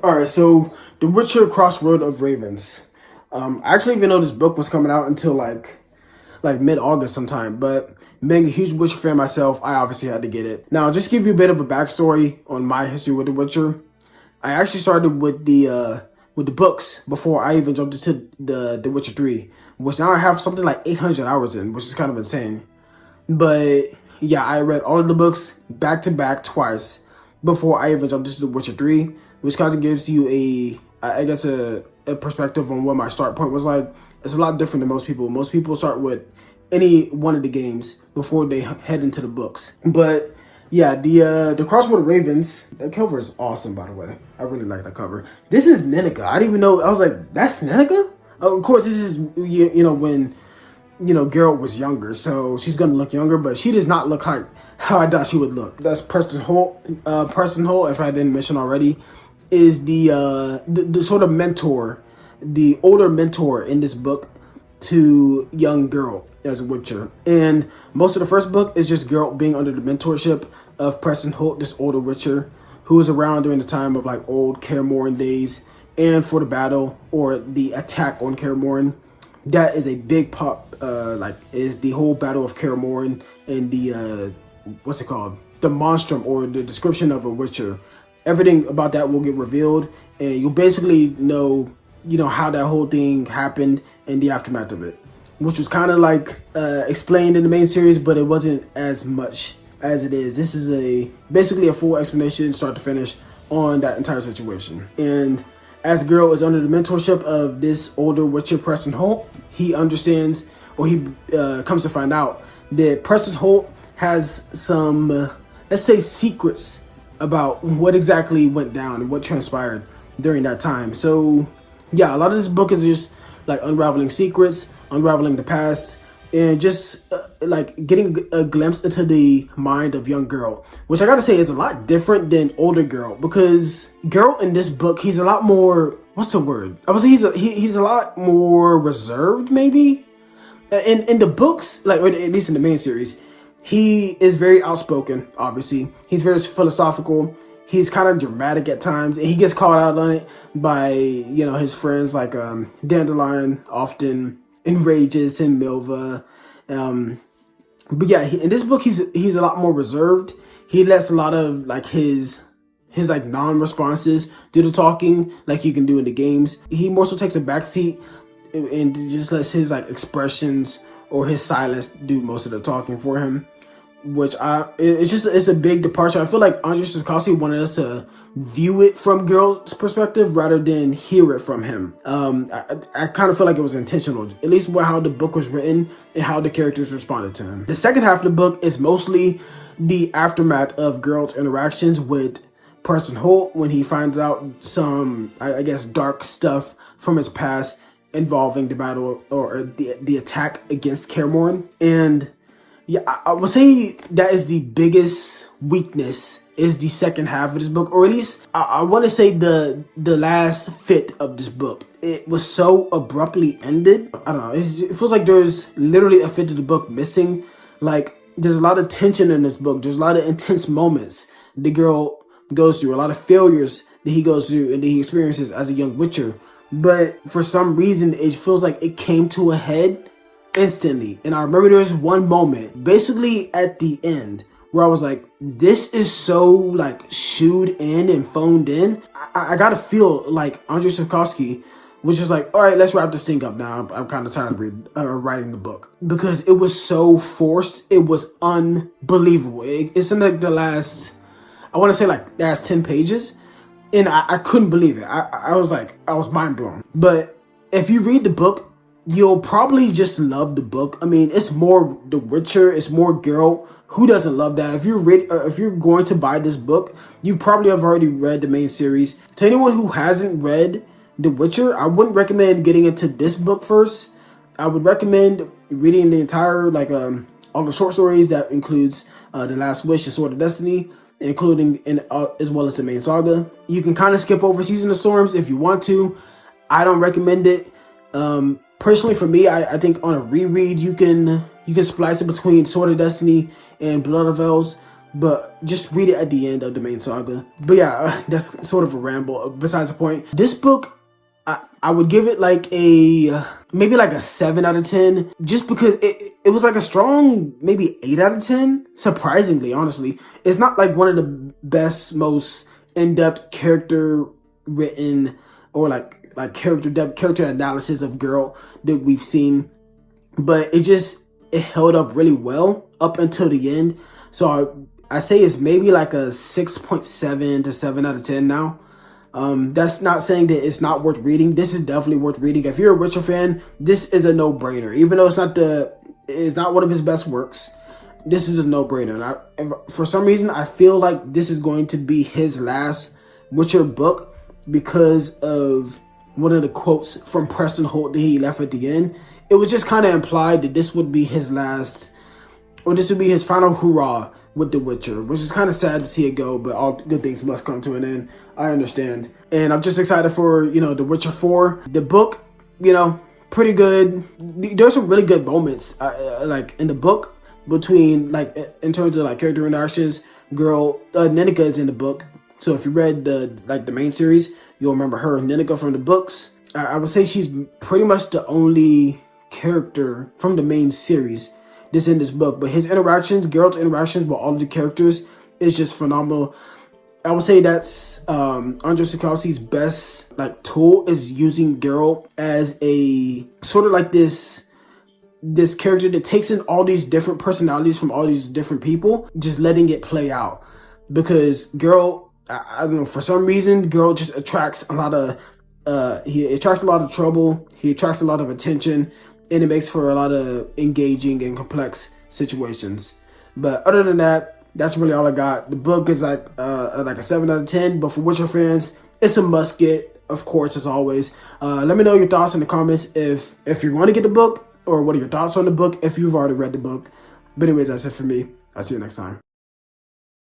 All right, so The Witcher Crossroads of Ravens. I actually didn't even know this book was coming out until like mid August sometime. But being a huge Witcher fan myself, I obviously had to get it. Now, just to give you a bit of a backstory on my history with The Witcher. I actually started with the books before I even jumped into the Witcher 3, which now I have something like 800 hours in, which is kind of insane. But yeah, I read all of the books back to back twice before I even jumped into The Witcher 3, which kind of gives you a perspective on what my start point was like. It's a lot different than most people. Most people start with any one of the games before they head into the books. But yeah, the Crossroads of Ravens, that cover is awesome, by the way. I really like that cover. This is Nenica. I didn't even know. I was like, that's Nenica? Of course, this is, when Geralt was younger, so she's gonna look younger, but she does not look like how I thought she would look. That's Preston Holt. Preston Holt, if I didn't mention already, is the sort of mentor, the older mentor in this book to young Geralt as a Witcher. And most of the first book is just Geralt being under the mentorship of Preston Holt, this older Witcher, who was around during the time of like old Kaer days and for the battle or the attack on Kaer. That is a big pop, is the whole Battle of Kaer and the, what's it called? The monstrum or the description of a Witcher. Everything about that will get revealed and you'll basically know, how that whole thing happened and the aftermath of it. Which was kind of like explained in the main series, but it wasn't as much as it is. This is basically a full explanation, start to finish, on that entire situation. And as Geralt is under the mentorship of this older Witcher, Preston Holt, he understands, or he comes to find out, that Preston Holt has some, let's say, secrets about what exactly went down and what transpired during that time. So, yeah, a lot of this book is just like unraveling secrets, unraveling the past, and just like getting a glimpse into the mind of young Geralt, which I gotta say is a lot different than older Geralt, because Geralt in this book, he's a lot more, what's the word? I would say he's a lot more reserved, maybe. In the books, like, or at least in the main series, he is very outspoken, obviously. He's very philosophical. He's kind of dramatic at times, and he gets called out on it by, his friends like Dandelion often enrages him, Milva. But yeah, in this book, he's a lot more reserved. He lets a lot of like his like non-responses do the talking, like you can do in the games. He more so takes a backseat and just lets his like expressions or his silence do most of the talking for him. Which it's a big departure. I feel like Andrzej Sapkowski wanted us to view it from Geralt's perspective rather than hear it from him. I kind of feel like it was intentional, at least how the book was written and how the characters responded to him. The second half of the book is mostly the aftermath of Geralt's interactions with Preston Holt when he finds out some, I guess, dark stuff from his past involving the battle or the attack against Kaer. And yeah, I would say that is the biggest weakness, is the second half of this book, or at least I want to say the last fit of this book. It was so abruptly ended. I don't know. It feels like there's literally a fit of the book missing. Like, there's a lot of tension in this book. There's a lot of intense moments the girl goes through, a lot of failures that he goes through and that he experiences as a young Witcher. But for some reason, it feels like it came to a head instantly. And I remember there was one moment, basically at the end, where I was like, this is so like shooed in and phoned in. I gotta feel like Andrzej Sapkowski was just like, all right, let's wrap this thing up now. I'm kind of tired of writing the book, because it was so forced. It was unbelievable. It's in like the last, I want to say like last 10 pages. And I couldn't believe it. I was mind blown. But if you read the book, you'll probably just love the book. I mean, it's more The Witcher. It's more Geralt. Who doesn't love that? If you're going to buy this book, you probably have already read the main series. To anyone who hasn't read The Witcher, I wouldn't recommend getting into this book first. I would recommend reading the entire, all the short stories that includes The Last Wish and Sword of Destiny, including as well as the main saga. You can kind of skip over Season of Storms if you want to. I don't recommend it. Personally, for me, I think on a reread, you can splice it between Sword of Destiny and Blood of Elves. but just read it at the end of the main saga. But yeah, that's sort of a ramble. Besides the point, this book, I would give it like a maybe like a 7 out of 10, just because it was like a strong maybe 8 out of 10. Surprisingly, honestly, it's not like one of the best, most in-depth character written or like character analysis of Geralt that we've seen, but it held up really well up until the end. So I say it's maybe like a 6.7 to 7 out of 10 now. That's not saying that it's not worth reading. This is definitely worth reading. If you're a Witcher fan, this is a no-brainer. Even though it's not one of his best works, this is a no-brainer. And for some reason, I feel like this is going to be his last Witcher book because of one of the quotes from Preston Holt that he left at the end. It was just kind of implied that this would be his last, or this would be his final hurrah with The Witcher, which is kind of sad to see it go, but all good things must come to an end. I understand. And I'm just excited for, The Witcher 4. The book, pretty good. There's some really good moments, like in the book between, like, in terms of like character interactions. Ninika is in the book. So if you read the main series, you'll remember her, Ninika, from the books. I would say she's pretty much the only character from the main series that's in this book. But Geralt's interactions with all of the characters is just phenomenal. I would say that's Andrzej Sapkowski's best tool, is using Geralt as a sort of like this character that takes in all these different personalities from all these different people, just letting it play out. Because Geralt, I don't know, for some reason, Geralt just attracts a lot of he attracts a lot of trouble. He attracts a lot of attention, and it makes for a lot of engaging and complex situations. But other than that, that's really all I got. The book is like a 7 out of 10, but for Witcher fans, it's a must get, of course, as always. Let me know your thoughts in the comments if you're going to get the book, or what are your thoughts on the book if you've already read the book. But anyways, that's it for me. I'll see you next time.